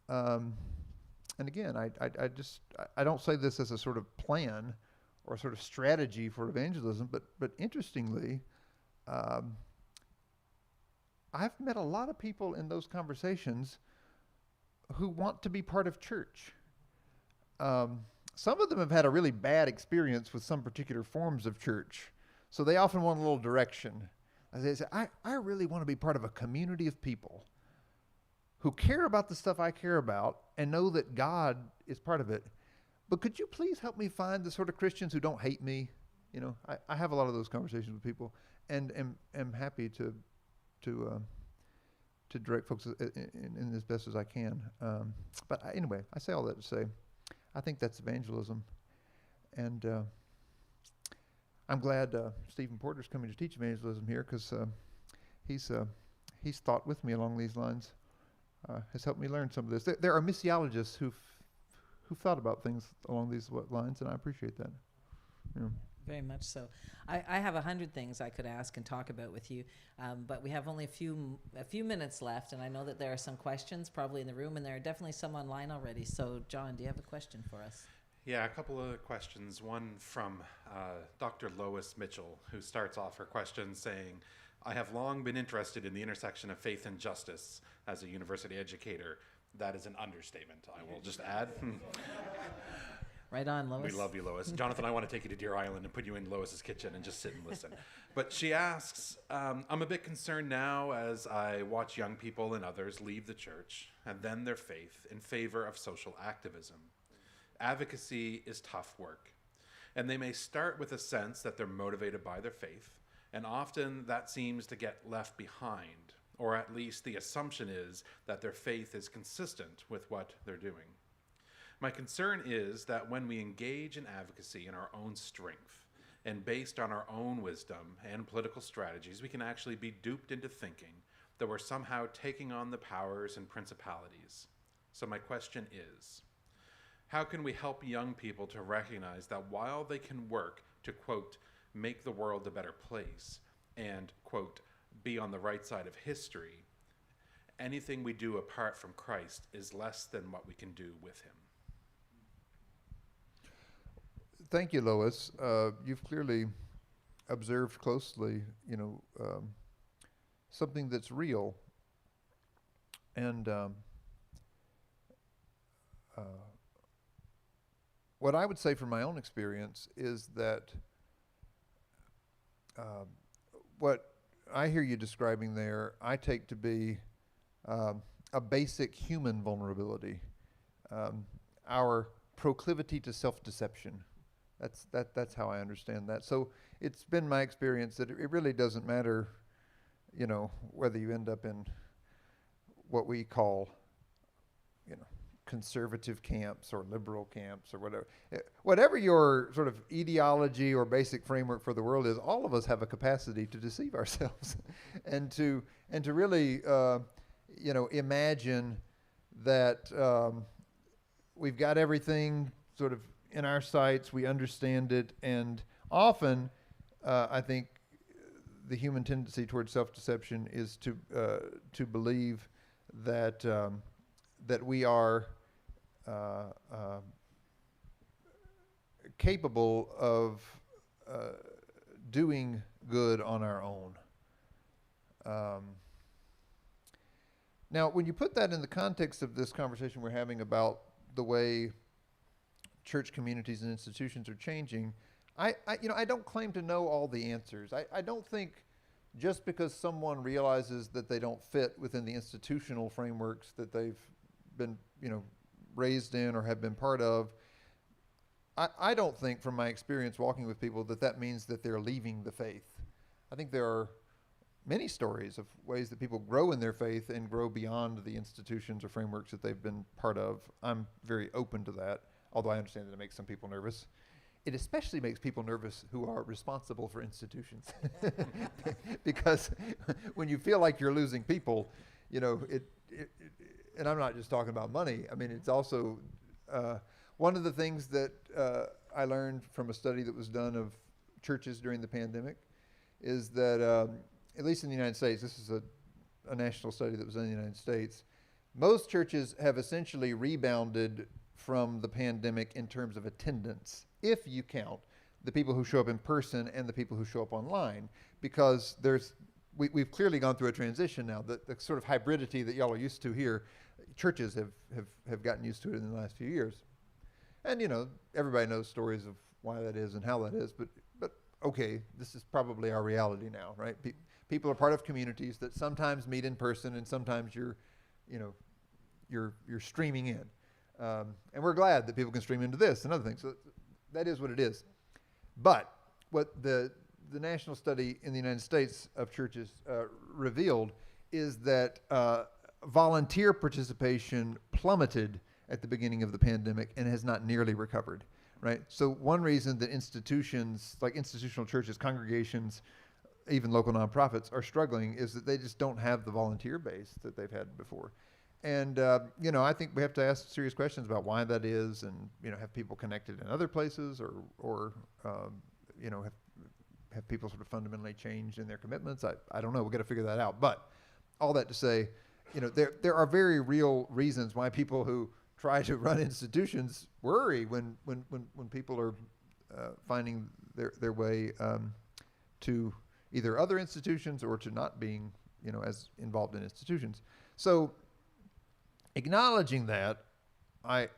and again, I don't say this as a sort of plan or a sort of strategy for evangelism, but interestingly, I've met a lot of people in those conversations who want to be part of church. Some of them have had a really bad experience with some particular forms of church. So they often want a little direction. They say, I really want to be part of a community of people who care about the stuff I care about and know that God is part of it. But could you please help me find the sort of Christians who don't hate me? You know, I have a lot of those conversations with people, and am happy to direct folks in as best as I can. But anyway, I say all that to say, I think that's evangelism, and I'm glad Stephen Porter's coming to teach evangelism here, because he's thought with me along these lines, has helped me learn some of this. There are missiologists who've thought about things along these lines, and I appreciate that. Yeah. Very much so. I have 100 things I could ask and talk about with you, but we have only a few minutes left, and I know that there are some questions probably in the room, and there are definitely some online already. So, John, do you have a question for us? Yeah, a couple of questions. One from Dr. Lois Mitchell, who starts off her question saying, I have long been interested in the intersection of faith and justice as a university educator. That is an understatement, I will just add. Right on, Lois. We love you, Lois. Jonathan, I want to take you to Deer Island and put you in Lois's kitchen and just sit and listen. But she asks, I'm a bit concerned now as I watch young people and others leave the church and then their faith in favor of social activism. Advocacy is tough work, and they may start with a sense that they're motivated by their faith, and often that seems to get left behind, or at least the assumption is that their faith is consistent with what they're doing. My concern is that when we engage in advocacy in our own strength and based on our own wisdom and political strategies, we can actually be duped into thinking that we're somehow taking on the powers and principalities. So my question is, how can we help young people to recognize that while they can work to, quote, make the world a better place and, quote, be on the right side of history, anything we do apart from Christ is less than what we can do with him? Thank you, Lois. You've clearly observed closely, something that's real. And what I would say from my own experience is that what I hear you describing there, I take to be a basic human vulnerability, our proclivity to self-deception. That's how I understand that. So it's been my experience that it really doesn't matter, whether you end up in what we call, conservative camps or liberal camps or whatever. Whatever your sort of ideology or basic framework for the world is, all of us have a capacity to deceive ourselves and to really, imagine that we've got everything sort of in our sights, we understand it, and often I think the human tendency towards self-deception is to believe that that we are capable of doing good on our own. Now, when you put that in the context of this conversation we're having about the way church communities and institutions are changing, I don't claim to know all the answers. I don't think just because someone realizes that they don't fit within the institutional frameworks that they've been, raised in or have been part of, I don't think from my experience walking with people that means that they're leaving the faith. I think there are many stories of ways that people grow in their faith and grow beyond the institutions or frameworks that they've been part of. I'm very open to that, although I understand that it makes some people nervous. It especially makes people nervous who are responsible for institutions. Because when you feel like you're losing people, and I'm not just talking about money. I mean, it's also one of the things that I learned from a study that was done of churches during the pandemic is that, at least in the United States, this is a national study that was done in the United States, most churches have essentially rebounded from the pandemic in terms of attendance, if you count the people who show up in person and the people who show up online, because we've clearly gone through a transition now. The sort of hybridity that y'all are used to here, churches have gotten used to it in the last few years. And, everybody knows stories of why that is and how that is. But okay, this is probably our reality now, right? People are part of communities that sometimes meet in person, and sometimes you're streaming in, and we're glad that people can stream into this and other things. So that is what it is. But what the national study in the United States of churches revealed is that volunteer participation plummeted at the beginning of the pandemic and has not nearly recovered, right? So one reason that institutions, like institutional churches, congregations, even local nonprofits, are struggling is that they just don't have the volunteer base that they've had before. And, I think we have to ask serious questions about why that is, and, have people connected in other places, or have people sort of fundamentally changed in their commitments? I don't know. We've got to figure that out. But all that to say, there are very real reasons why people who try to run institutions worry when people are finding their way to either other institutions or to not being, as involved in institutions. So acknowledging that, I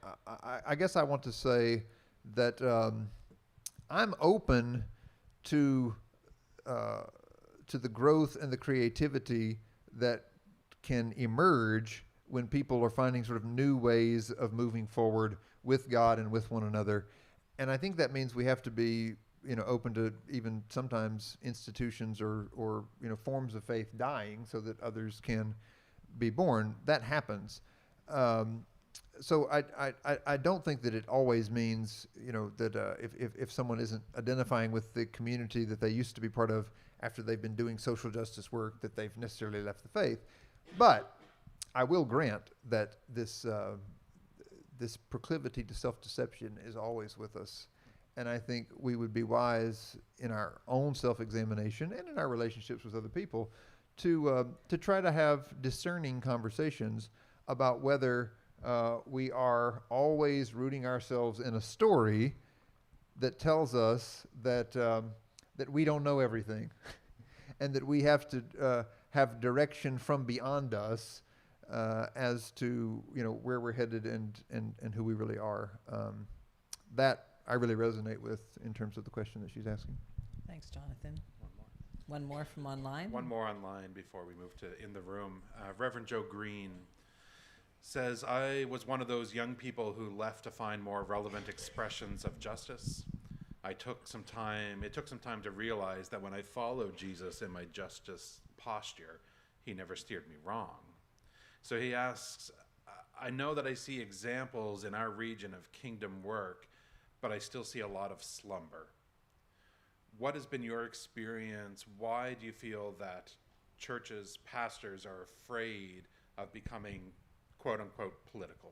guess I want to say that I'm open to the growth and the creativity that can emerge when people are finding sort of new ways of moving forward with God and with one another. And I think that means we have to be, open to even sometimes institutions or forms of faith dying so that others can be born. That happens. So I don't think that it always means, that if someone isn't identifying with the community that they used to be part of after they've been doing social justice work, that they've necessarily left the faith. But I will grant that this proclivity to self-deception is always with us. And I think we would be wise in our own self-examination and in our relationships with other people to try to have discerning conversations about whether we are always rooting ourselves in a story that tells us that we don't know everything, and that we have to have direction from beyond us as to where we're headed and who we really are. That I really resonate with in terms of the question that she's asking. Thanks, Jonathan. One more from online. One more online before we move to in the room. Reverend Joe Green says, I was one of those young people who left to find more relevant expressions of justice. It took some time to realize that when I followed Jesus in my justice posture, he never steered me wrong. So he asks, I know that I see examples in our region of kingdom work, but I still see a lot of slumber. What has been your experience? Why do you feel that churches, pastors are afraid of becoming quote unquote political?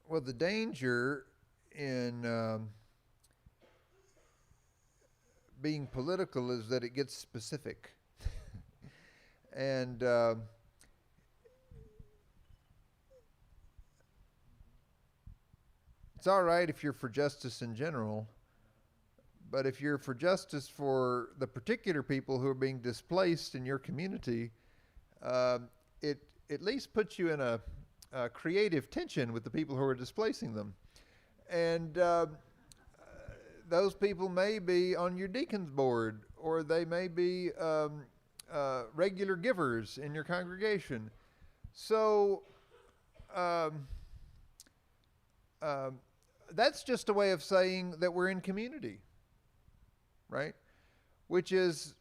Well, the danger in being political is that it gets specific. And it's all right if you're for justice in general, but if you're for justice for the particular people who are being displaced in your community, it at least puts you in a creative tension with the people who are displacing them. And those people may be on your deacon's board, or they may be regular givers in your congregation. So that's just a way of saying that we're in community, right? Which is,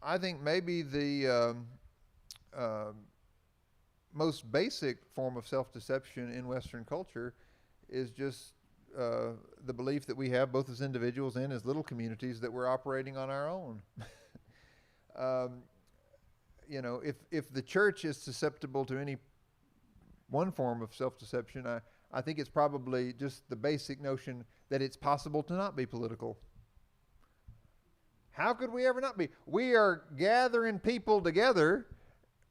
I think, maybe the most basic form of self-deception in Western culture is just the belief that we have, both as individuals and as little communities, that we're operating on our own. If the church is susceptible to any one form of self-deception, I think it's probably just the basic notion that it's possible to not be political. How could we ever not be? We are gathering people together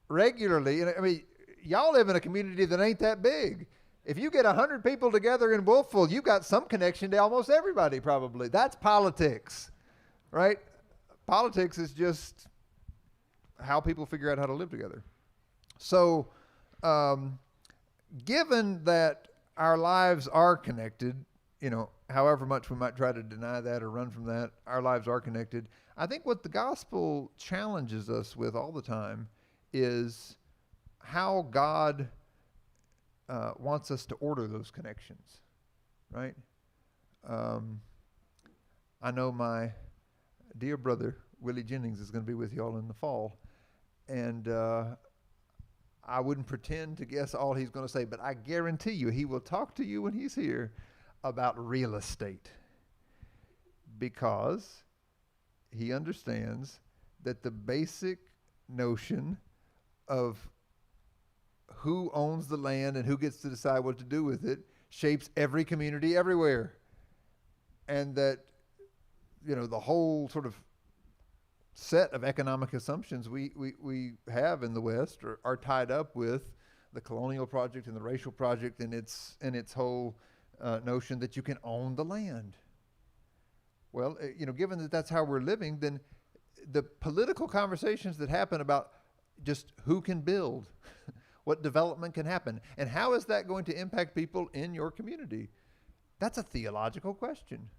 regularly. And I mean, y'all live in a community that ain't that big. If you get 100 people together in Wolfville, you got some connection to almost everybody probably. That's politics. right? Politics is just how people figure out how to live together. So, given that our lives are connected, however much we might try to deny that or run from that, our lives are connected. I think what the gospel challenges us with all the time is how God wants us to order those connections, right? I know my dear brother, Willie Jennings, is going to be with y'all in the fall, and I wouldn't pretend to guess all he's going to say, but I guarantee you he will talk to you when he's here about real estate, because he understands that the basic notion of who owns the land and who gets to decide what to do with it shapes every community everywhere. And that, the whole sort of set of economic assumptions we have in the West are tied up with the colonial project and the racial project and its whole notion that you can own the land. Well, given that that's how we're living, then the political conversations that happen about just who can build, what development can happen, and how is that going to impact people in your community, that's a theological question.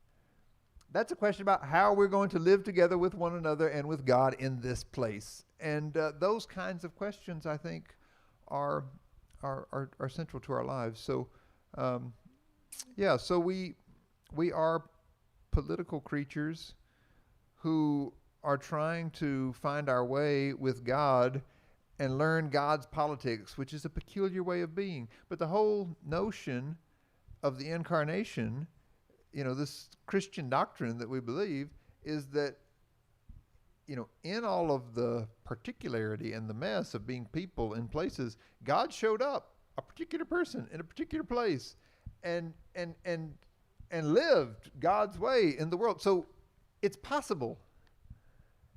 That's a question about how we're going to live together with one another and with God in this place. And those kinds of questions, I think, are central to our lives. So, so we are political creatures who are trying to find our way with God and learn God's politics, which is a peculiar way of being. But the whole notion of the incarnation, this Christian doctrine that we believe, is that, in all of the particularity and the mess of being people in places, God showed up, a particular person in a particular place, and lived God's way in the world. So it's possible.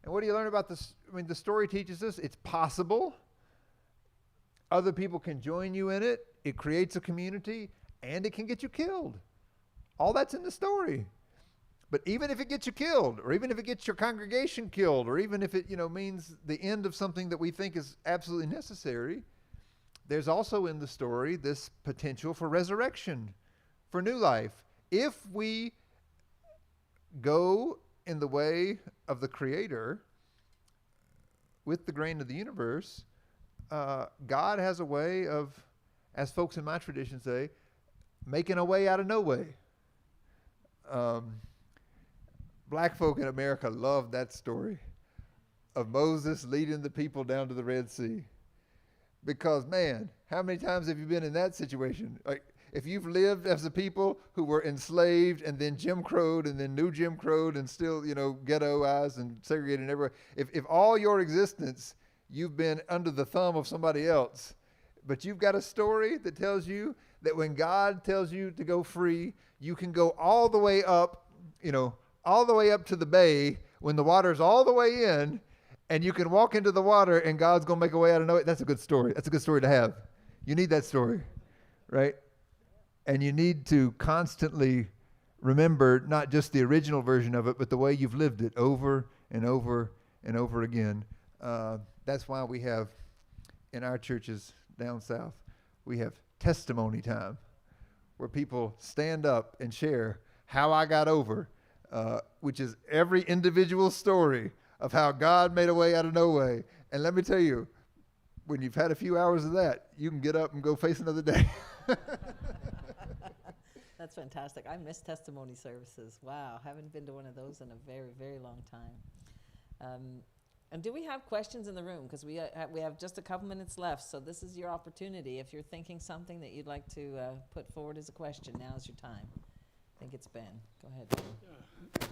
And what do you learn about this? The story teaches us it's possible. Other people can join you in it. It creates a community, and it can get you killed. All that's in the story. But even if it gets you killed, or even if it gets your congregation killed, or even if it, means the end of something that we think is absolutely necessary, there's also in the story this potential for resurrection, for new life. If we go in the way of the Creator with the grain of the universe, God has a way of, as folks in my tradition say, making a way out of no way. Black folk in America love that story of Moses leading the people down to the Red Sea. Because, man, how many times have you been in that situation? Like, if you've lived as a people who were enslaved and then Jim Crowed and then new Jim Crowed and still, ghettoized and segregated everywhere, if all your existence you've been under the thumb of somebody else, but you've got a story that tells you that when God tells you to go free, you can go all the way up, all the way up to the bay when the water's all the way in, and you can walk into the water and God's going to make a way out of nowhere. That's a good story. That's a good story to have. You need that story, right? And you need to constantly remember not just the original version of it, but the way you've lived it over and over and over again. That's why we have, in our churches down south, we have testimony time, where people stand up and share how I got over, which is every individual story of how God made a way out of no way. And let me tell you, when you've had a few hours of that, you can get up and go face another day. That's fantastic. I miss testimony services. Wow, haven't been to one of those in a very, very long time. And do we have questions in the room? Because we have just a couple minutes left, so this is your opportunity. If you're thinking something that you'd like to put forward as a question, now's your time. I think it's Ben. Go ahead,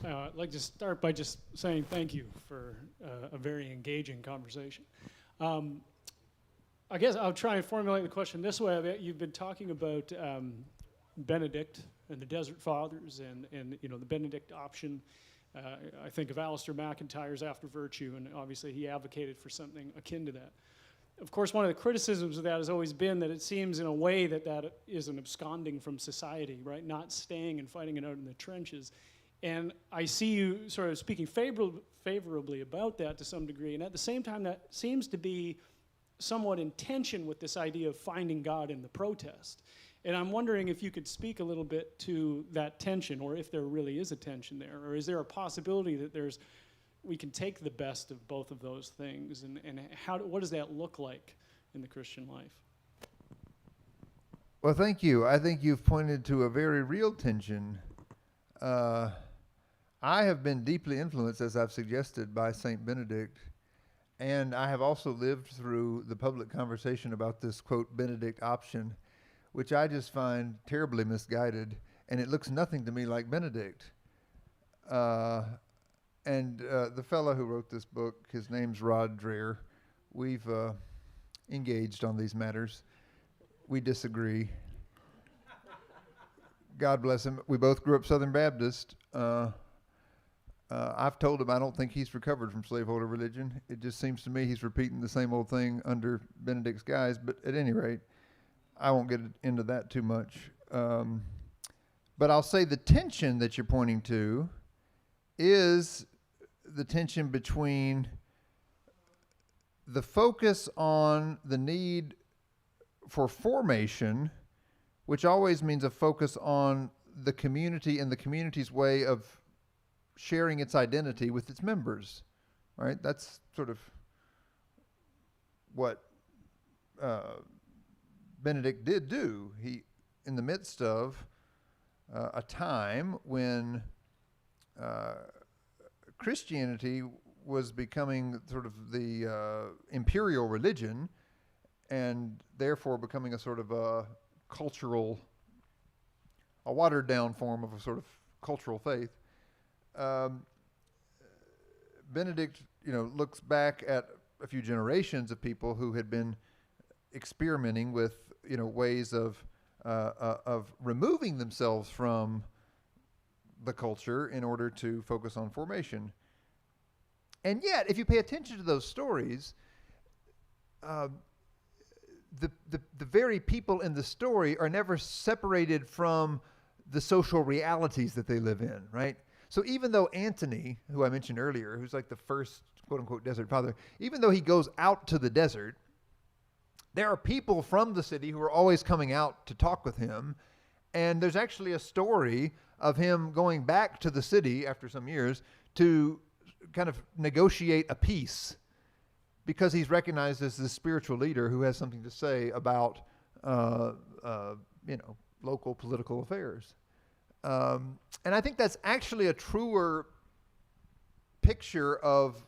Ben. I'd like to start by just saying thank you for a very engaging conversation. I guess I'll try and formulate the question this way. You've been talking about Benedict and the Desert Fathers and the Benedict option. I think of Alistair McIntyre's After Virtue, and obviously he advocated for something akin to that. Of course, one of the criticisms of that has always been that it seems in a way that is an absconding from society, right? Not staying and fighting it out in the trenches. And I see you sort of speaking favorably about that to some degree, and at the same time, that seems to be somewhat in tension with this idea of finding God in the protest. And I'm wondering if you could speak a little bit to that tension, or if there really is a tension there, or is there a possibility that we can take the best of both of those things, and what does that look like in the Christian life? Well, thank you. I think you've pointed to a very real tension. I have been deeply influenced, as I've suggested, by Saint Benedict, and I have also lived through the public conversation about this, quote, Benedict option, which I just find terribly misguided, and it looks nothing to me like Benedict. And the fellow who wrote this book, his name's Rod Dreher. We've engaged on these matters. We disagree. God bless him. We both grew up Southern Baptist. I've told him I don't think he's recovered from slaveholder religion. It just seems to me he's repeating the same old thing under Benedict's guise. But at any rate, I won't get into that too much. But I'll say the tension that you're pointing to is the tension between the focus on the need for formation, which always means a focus on the community and the community's way of sharing its identity with its members, right? That's sort of what Benedict did do. He, in the midst of a time when Christianity was becoming sort of the imperial religion, and therefore becoming a sort of a watered down form of a sort of cultural faith. Benedict, looks back at a few generations of people who had been experimenting with, ways of removing themselves from the culture in order to focus on formation. And yet, if you pay attention to those stories, the very people in the story are never separated from the social realities that they live in, right? So even though Antony, who I mentioned earlier, who's like the first quote-unquote desert father, even though he goes out to the desert, there are people from the city who are always coming out to talk with him. And there's actually a story of him going back to the city after some years to kind of negotiate a peace, because he's recognized as the spiritual leader who has something to say about, local political affairs. And I think that's actually a truer picture of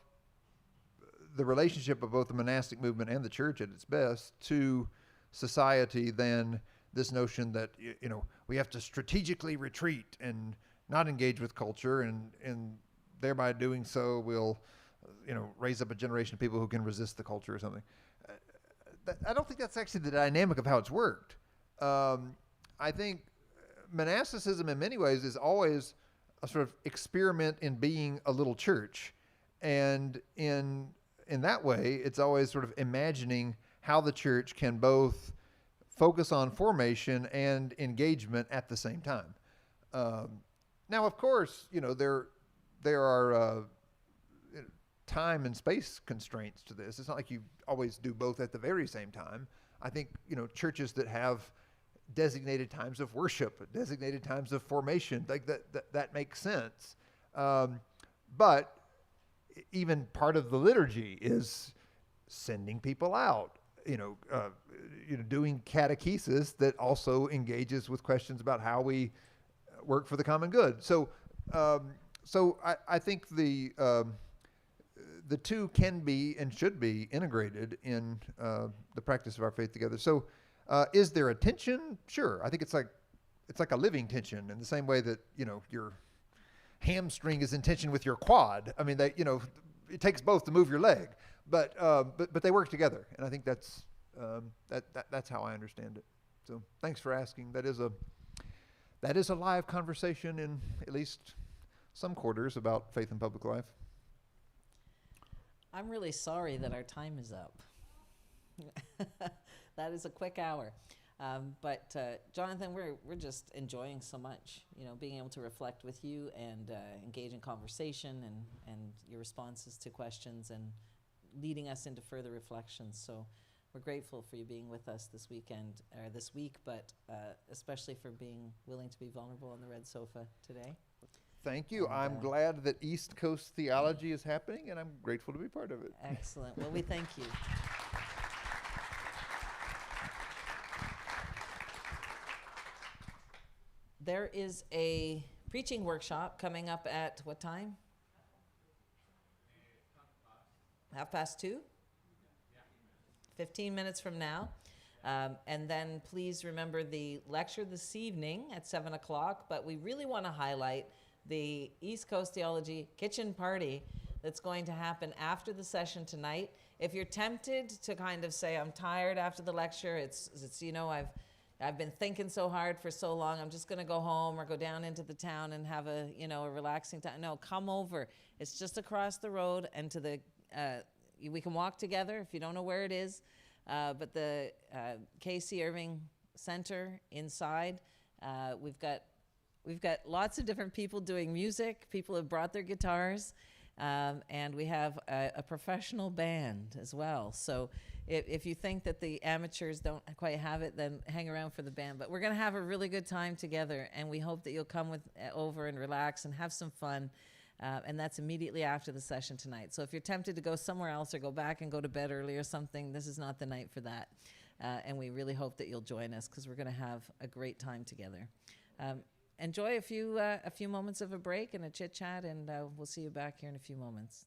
the relationship of both the monastic movement and the church at its best to society than this notion that, we have to strategically retreat and not engage with culture, and thereby doing so we'll, raise up a generation of people who can resist the culture or something. I don't think that's actually the dynamic of how it's worked. I think monasticism in many ways is always a sort of experiment in being a little church. And in that way, it's always sort of imagining how the church can both focus on formation and engagement at the same time. Now, of course, there are time and space constraints to this. It's not like you always do both at the very same time. I think, churches that have designated times of worship, designated times of formation, like that makes sense. But even part of the liturgy is sending people out, doing catechesis that also engages with questions about how we work for the common good. So I think the two can be and should be integrated in the practice of our faith together. So is there a tension? Sure. I think it's like a living tension, in the same way that, your hamstring is in tension with your quad. I mean, it takes both to move your leg, but they work together. And I think that's how I understand it. So thanks for asking. That is a live conversation in at least some quarters about faith and public life. I'm really sorry that our time is up. That is a quick hour. But Jonathan, we're just enjoying so much, being able to reflect with you and engage in conversation and your responses to questions and leading us into further reflections. So we're grateful for you being with us this weekend, or this week, but especially for being willing to be vulnerable on the red sofa today. Thank you. And, I'm glad that East Coast Theology is happening, and I'm grateful to be part of it. Excellent. Well, we thank you. There is a preaching workshop coming up at what time? 2:30? 15 minutes from now. And then please remember the lecture this evening at 7 o'clock. But we really want to highlight the East Coast Theology Kitchen Party that's going to happen after the session tonight. If you're tempted to kind of say, I'm tired after the lecture, it's I've been thinking so hard for so long, I'm just going to go home or go down into the town and have a relaxing time. No, come over. It's just across the road and to the, we can walk together if you don't know where it is, but the K.C. Irving Center inside, we've got lots of different people doing music. People have brought their guitars, and we have a professional band as well. So if you think that the amateurs don't quite have it, then hang around for the band. But we're going to have a really good time together, and we hope that you'll come over and relax and have some fun. And that's immediately after the session tonight. So if you're tempted to go somewhere else or go back and go to bed early or something, this is not the night for that. And we really hope that you'll join us because we're going to have a great time together. Enjoy a few moments of a break and a chit chat, and we'll see you back here in a few moments.